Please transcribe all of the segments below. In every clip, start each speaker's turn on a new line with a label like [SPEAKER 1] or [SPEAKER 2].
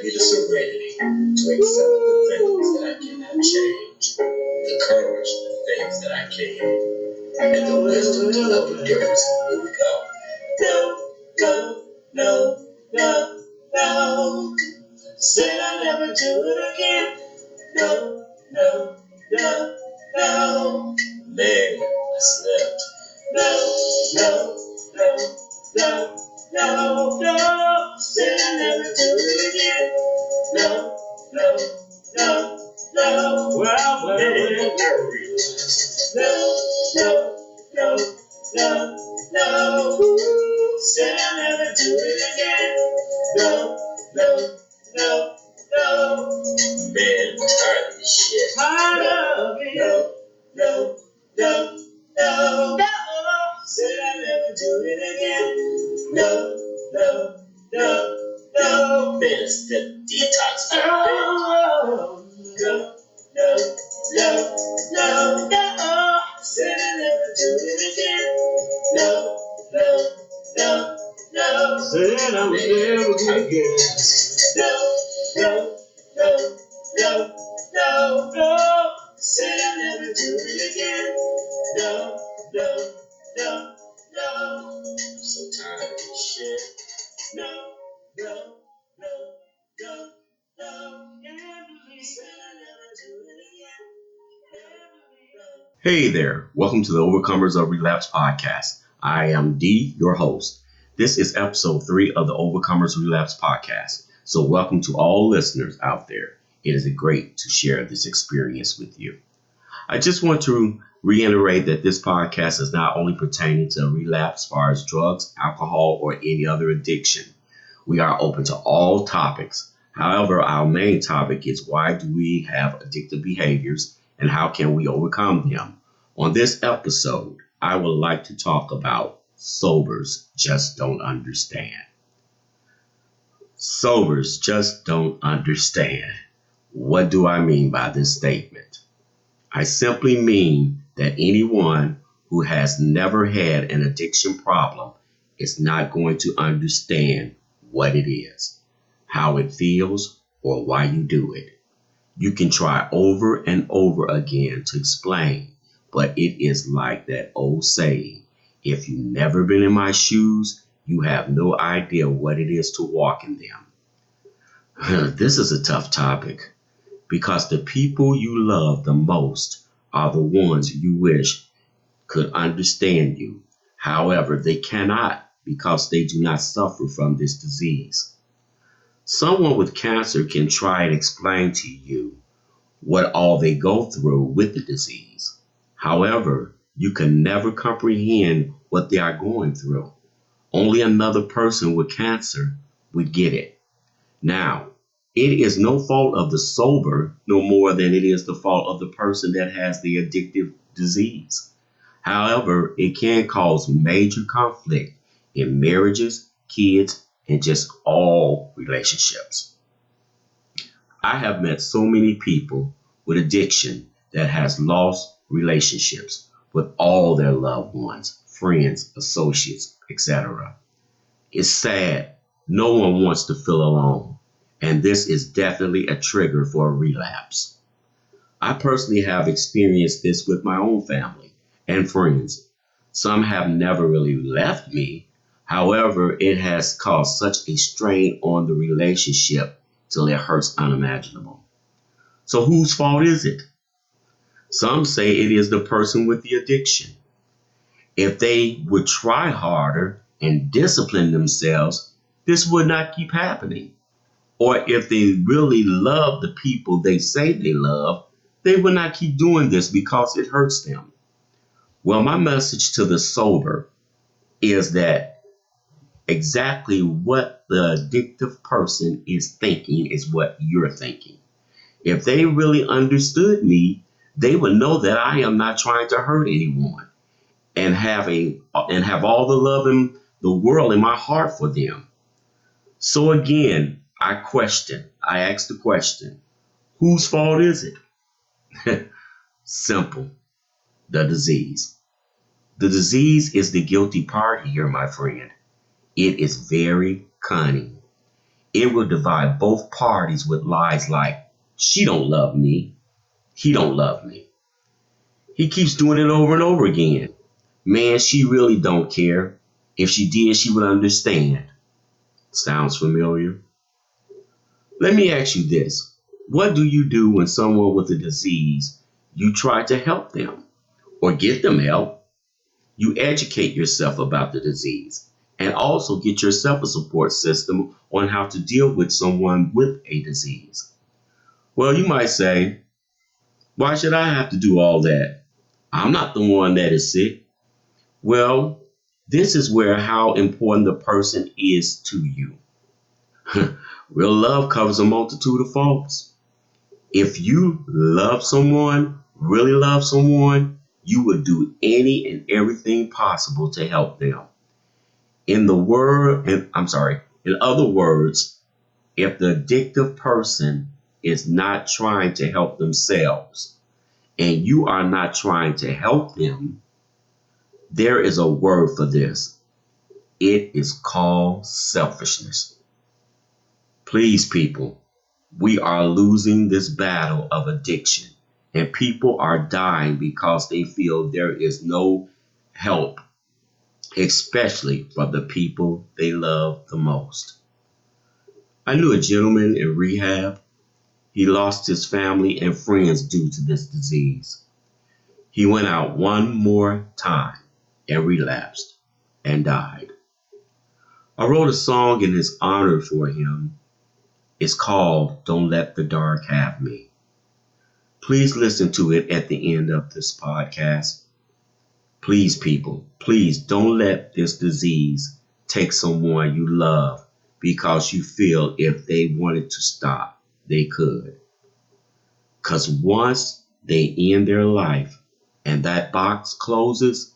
[SPEAKER 1] me the serenity to accept the things that I cannot change, the courage for the things that I can, and the wisdom to love endurance. Here we go. No, no, no, no, no. Said I'll never do it again. No, no, no, no. Man, I slept. No, no, no, no, no, no. Said I'll never do it again. No, no, no, no. Well, no, no, no, no, no. Said I'll never do it again. No, no, no, no. Man, I'm tired of this shit. Tired of it. No, no, no, no, no. Said I'll never do it again. No, no, no, no. Man, it's the detox. Oh, no, no, no, no, no. Said I'll never do it again. No, no, no, no. Said I would never do it again. No, no, no, no, no, no. Said I'll never do it again. No, no, no, no. I'm so tired of this shit. No, no, no, no, no. Said I'll never do it again. Hey there, welcome to the Overcomers of Relapse podcast. I am D, your host. This is episode 3 of the Overcomers Relapse podcast. So welcome to all listeners out there. It is great to share this experience with you. I just want to reiterate that this podcast is not only pertaining to relapse as far as drugs, alcohol, or any other addiction. We are open to all topics. However, our main topic is why do we have addictive behaviors and how can we overcome them? On this episode, I would like to talk about sobers just don't understand. Sobers just don't understand. What do I mean by this statement? I simply mean that anyone who has never had an addiction problem is not going to understand what it is, how it feels, or why you do it. You can try over and over again to explain, but it is like that old saying, if you've never been in my shoes, you have no idea what it is to walk in them. This is a tough topic because the people you love the most are the ones you wish could understand you. However, they cannot because they do not suffer from this disease. Someone with cancer can try and explain to you what all they go through with the disease. However, you can never comprehend what they are going through. Only another person with cancer would get it. Now, it is no fault of the sober no more than it is the fault of the person that has the addictive disease. However, it can cause major conflict in marriages, kids, and just all relationships. I have met so many people with addiction that has lost relationships with all their loved ones, friends, associates, etc. It's sad. No one wants to feel alone, and this is definitely a trigger for a relapse. I personally have experienced this with my own family and friends. Some have never really left me. However, it has caused such a strain on the relationship till it hurts unimaginable. So whose fault is it? Some say it is the person with the addiction. If they would try harder and discipline themselves, this would not keep happening. Or if they really love the people they say they love, they would not keep doing this because it hurts them. Well, my message to the sober is that exactly what the addictive person is thinking is what you're thinking. If they really understood me, they would know that I am not trying to hurt anyone and have all the love in the world in my heart for them. So again, I ask the question, whose fault is it? Simple, the disease. The disease is the guilty part here, my friend. It is very cunning. It will divide both parties with lies like, she don't love me, he don't love me. He keeps doing it over and over again. Man, she really don't care. If she did, she would understand. Sounds familiar? Let me ask you this. What do you do when someone with a disease, you try to help them or get them help? You educate yourself about the disease and also get yourself a support system on how to deal with someone with a disease. Well, you might say, why should I have to do all that? I'm not the one that is sick. Well, this is where how important the person is to you. Real love covers a multitude of faults. If you love someone, really love someone, you would do any and everything possible to help them. In other words, if the addictive person is not trying to help themselves and you are not trying to help them, there is a word for this. It is called selfishness. Please, people, we are losing this battle of addiction, and people are dying because they feel there is no help, especially for the people they love the most. I knew a gentleman in rehab. He lost his family and friends due to this disease. He went out one more time and relapsed and died. I wrote a song in his honor for him. It's called Don't Let the Dark Have Me. Please listen to it at the end of this podcast. Please, people, please don't let this disease take someone you love because you feel if they wanted to stop, they could. Because once they end their life and that box closes,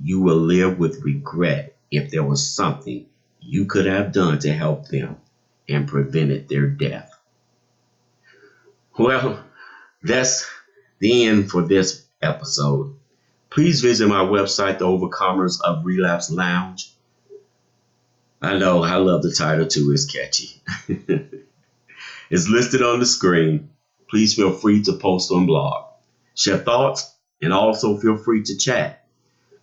[SPEAKER 1] you will live with regret if there was something you could have done to help them and prevented their death. Well, that's the end for this episode. Please visit my website, The Overcomers of Relapse Lounge. I know, I love the title too, it's catchy. It's listed on the screen. Please feel free to post on blog. Share thoughts and also feel free to chat.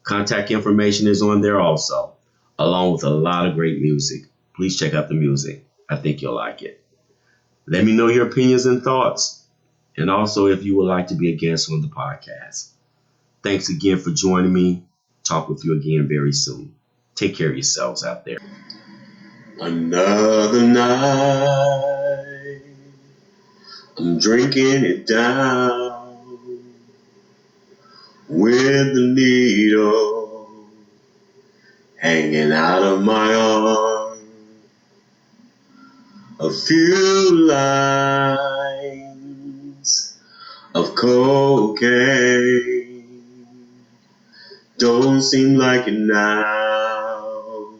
[SPEAKER 1] Contact information is on there also, along with a lot of great music. Please check out the music. I think you'll like it. Let me know your opinions and thoughts, and also if you would like to be a guest on the podcast. Thanks again for joining me. Talk with you again very soon. Take care of yourselves out there. Another night, I'm drinking it down with the needle hanging out of my arm. A few lines of cocaine don't seem like it now,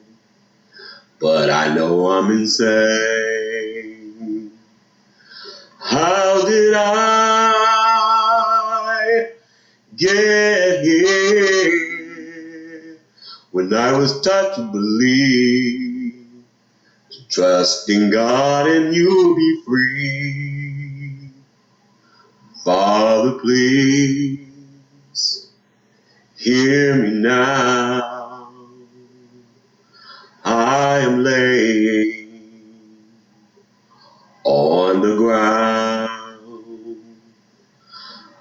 [SPEAKER 1] but I know I'm insane. How did I get here when I was taught to believe, to trust in God and you'll be free? Father, please hear me now. I am laying on the ground.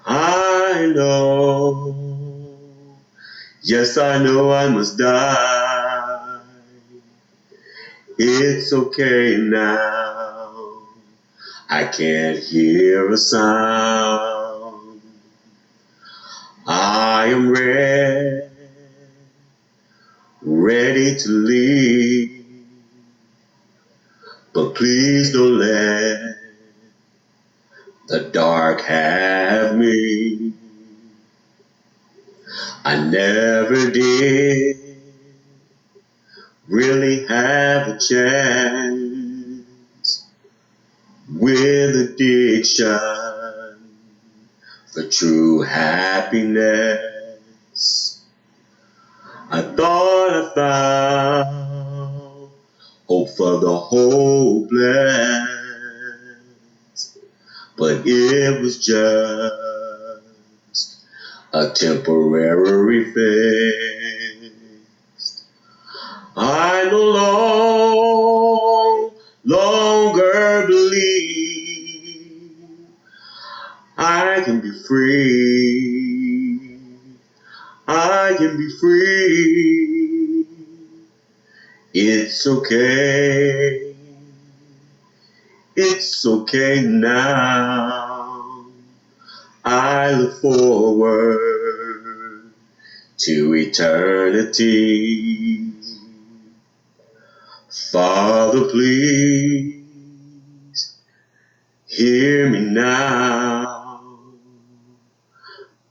[SPEAKER 1] I know, yes, I know I must die. It's okay now. I can't hear a sound. I am ready to leave, but please don't let the dark have me. I never did really have a chance with addiction for true happiness. I thought I found hope for the hopeless, but it was just a temporary fix. I no longer believe I can be free. I can be free. It's okay. It's okay now. I look forward to eternity. Father, please hear me now.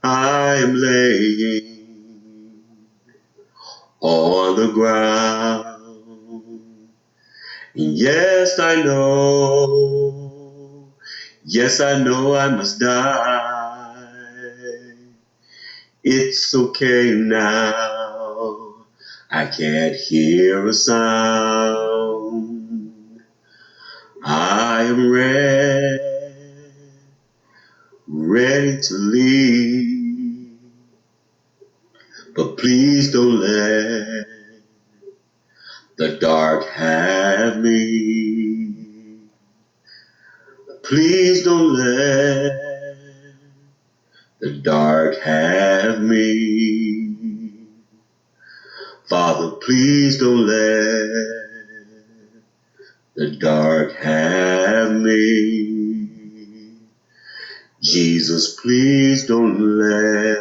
[SPEAKER 1] I am laying on the ground. Yes, I know. Yes, I know I must die. It's okay now. I can't hear a sound. I am ready to leave. But please don't let the dark have me. Please don't let the dark have me. Father, please don't let the dark have me. Jesus, please don't let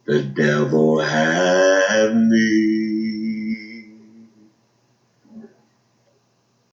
[SPEAKER 1] the devil have me.